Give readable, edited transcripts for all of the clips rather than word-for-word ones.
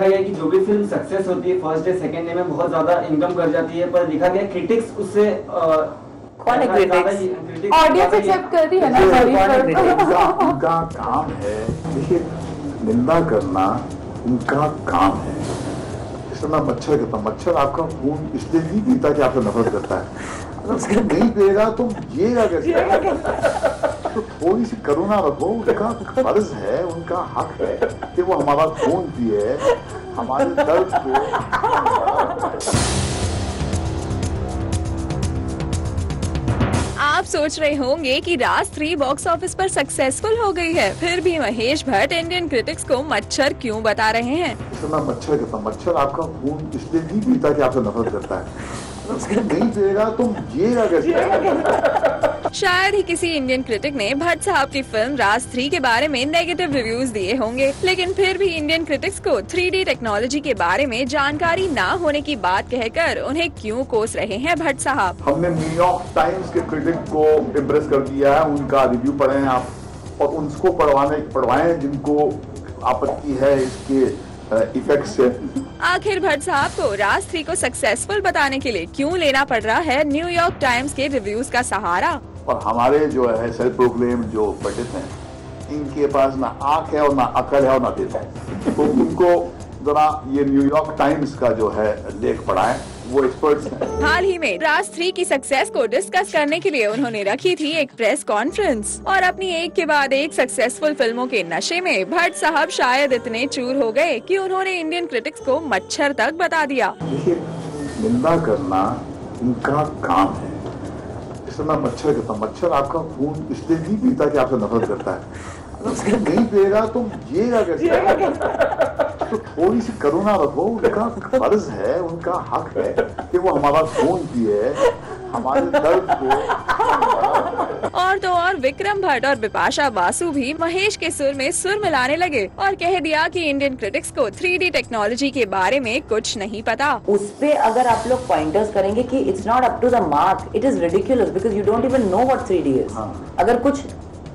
देखा गया कि जो भी फिल्म सक्सेस होती है फर्स्ट डे सेकंड डे में बहुत ज्यादा इनकम कर जाती है, पर देखा गया क्रिटिक्स उससे कौन है क्रिटिक्स? ऑडियंस एक्सेप्ट करती है ना। उनका काम है, देखिए निंदा करना उनका काम है। इसमें मैं मच्छर कहता हूँ, मच्छर आपका खून इसलिए नहीं पीता कि आपसे नफरत करता है, अगर उसका नहीं पिएगा तो जिएगा कैसे? तो थोड़ी सी करुणा रखो, उनका फर्ज है, उनका हक है कि वो हमारा खून पिए, हमारे दर्द को। आप सोच रहे होंगे कि राज 3 बॉक्स ऑफिस पर सक्सेसफुल हो गई है, फिर भी महेश भट्ट इंडियन क्रिटिक्स को मच्छर क्यों बता रहे हैं? इसमें मैं मच्छर कहता हूँ, मच्छर आपका खून इसलिए नहीं पीता कि आपसे नफरत करता है, अगर उसका नहीं पिएगा तो जिएगा कैसे? शायद ही किसी इंडियन क्रिटिक ने भट्ट साहब की फिल्म राज 3 के बारे में नेगेटिव रिव्यूज दिए होंगे, लेकिन फिर भी इंडियन क्रिटिक्स को 3D टेक्नोलॉजी के बारे में जानकारी ना होने की बात कहकर उन्हें क्यों कोस रहे हैं भट्ट साहब? हमने न्यूयॉर्क टाइम्स के क्रिटिक को इम्प्रेस कर दिया है, उनका रिव्यू पढ़े हैं आप, और उनको पढ़वाएं जिनको आपत्ति है इसके इफेक्ट से। आखिर भट्ट साहब को राज 3 को सक्सेसफुल बताने के लिए क्यों लेना पड़ रहा है न्यूयॉर्क टाइम्स के रिव्यूज का सहारा? और हमारे जो है सेल्फ प्रोक्लेम जो पंडित हैं, इनके पास ना आंख है और ना अकल है और ना दिल है, तो उनको जरा ये न्यूयॉर्क टाइम्स का जो है लेख पढ़ाएं, वो एक्सपर्ट्स हैं। हाल ही में राज 3 की सक्सेस को डिस्कस करने के लिए उन्होंने रखी थी एक प्रेस कॉन्फ्रेंस, और अपनी एक के बाद एक सक्सेसफुल फिल्मों के नशे में भट्ट साहब शायद इतने चूर हो गए कि उन्होंने इंडियन क्रिटिक्स को मच्छर तक बता दिया। देखिए निंदा करना उनका काम है, इसमें मैं मच्छर कहता हूँ, मच्छर आपका खून इसलिए नहीं पीता कि आपसे नफरत करता है, अगर उसका नहीं पिएगा तो जिएगा कैसे? तो थोड़ी सी करुणा रखो, उनका फर्ज है, उनका हक है कि वो हमारा खून पिए, हमारे दर्द को। और तो और विक्रम भट्ट और बिपाशा बासु भी महेश के सुर में सुर मिलाने लगे और कह दिया कि इंडियन क्रिटिक्स को 3D टेक्नोलॉजी के बारे में कुछ नहीं पता। उस पे अगर आप लोग पॉइंटर्स करेंगे कि it's not up to the mark, it is ridiculous because you don't even know what 3D is. अगर कुछ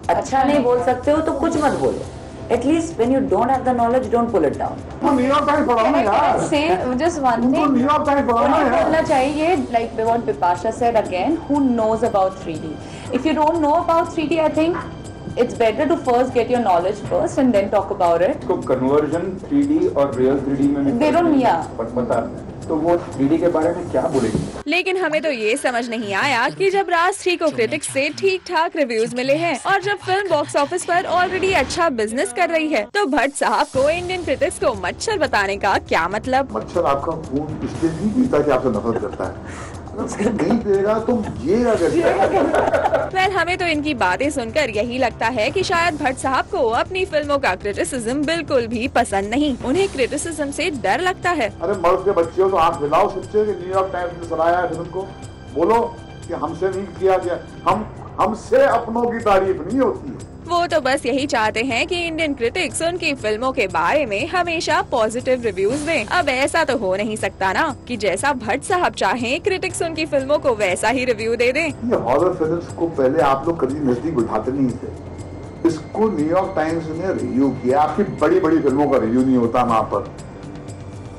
अच्छा नहीं बोल सकते हो तो कुछ मत बोलो। At least when you don't have the knowledge, don't pull it down. New York times पढ़ाओ ना यार। Say just one thing. New York times पढ़ाओ ना यार। बोलना चाहिए like what Bipasha said again, who knows about 3D. If you don't know about 3D, I think it's better to first get your knowledge first and then talk about it. तो conversion 3D और real 3D में They don't, yeah. पता, तो वो 3D के बारे में क्या बोलेगी? लेकिन हमें तो ये समझ नहीं आया कि जब राज 3 को क्रिटिक्स से ठीक ठाक रिव्यूज मिले हैं और जब फिल्म बॉक्स ऑफिस पर ऑलरेडी अच्छा बिजनेस कर रही है, तो भट्ट साहब को इंडियन क्रिटिक्स को मच्छर बताने का क्या मतलब? मच्छर आपका खून इसलिए नहीं पीता कि आपसे नफरत करता है, अगर उसका नहीं पिएगा तो जिएगा कैसे? वेल, हमें तो इनकी बातें सुनकर यही लगता है कि शायद भट्ट साहब को अपनी फिल्मों का क्रिटिसिज्म बिल्कुल भी पसंद नहीं, उन्हें क्रिटिसिज्म से डर लगता है। अरे मर्द के बच्चे हो तो आंख मिलाओ सच्चे कि न्यूयॉर्क टाइम्स ने सुनाया है फिल्म को, बोलो कि हमसे नहीं किया गया, हमसे अपनों की तारीफ नहीं होती है। वो तो बस यही चाहते हैं कि इंडियन क्रिटिक्स उनकी फिल्मों के बारे में हमेशा पॉजिटिव रिव्यूज दें। अब ऐसा तो हो नहीं सकता ना कि जैसा भट्ट साहब चाहें क्रिटिक्स उनकी फिल्मों को वैसा ही रिव्यू दे दें। ये हॉरर फिल्म्स को पहले आप लोग कभी नजदीक उठाते नहीं थे, इसको न्यूयॉर्क टाइम्स ने रिव्यू किया। आपकी बड़ी बड़ी फिल्मों का रिव्यू नहीं होता वहाँ पर,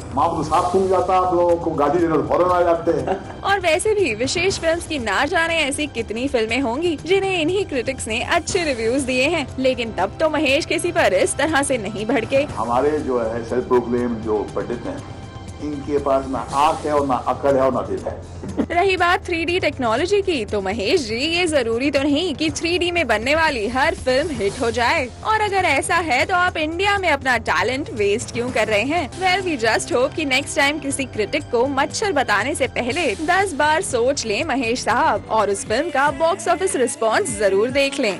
वहाँ तो साफ सूख जाता, आप लोगों को गाली देकर फौरन आ जाते हैं। और वैसे भी विशेष फिल्म्स की ना जाने ऐसी कितनी फिल्में होंगी जिन्हें इन्हीं क्रिटिक्स ने अच्छे रिव्यूज दिए हैं, लेकिन तब तो महेश किसी पर इस तरह से नहीं भड़के। हमारे जो है सेल्फ प्रोक्लेम जो पंडित हैं, इनके पास ना आंख है और ना अकल है और ना दिल है। रही बात 3D टेक्नोलॉजी की, तो महेश जी ये जरूरी तो नहीं कि 3D में बनने वाली हर फिल्म हिट हो जाए, और अगर ऐसा है तो आप इंडिया में अपना टैलेंट वेस्ट क्यों कर रहे हैं? वेल, वी जस्ट होप कि नेक्स्ट टाइम किसी क्रिटिक को मच्छर बताने से पहले 10 बार सोच लें महेश साहब, और उस फिल्म का बॉक्स ऑफिस रिस्पॉन्स जरूर देख लें।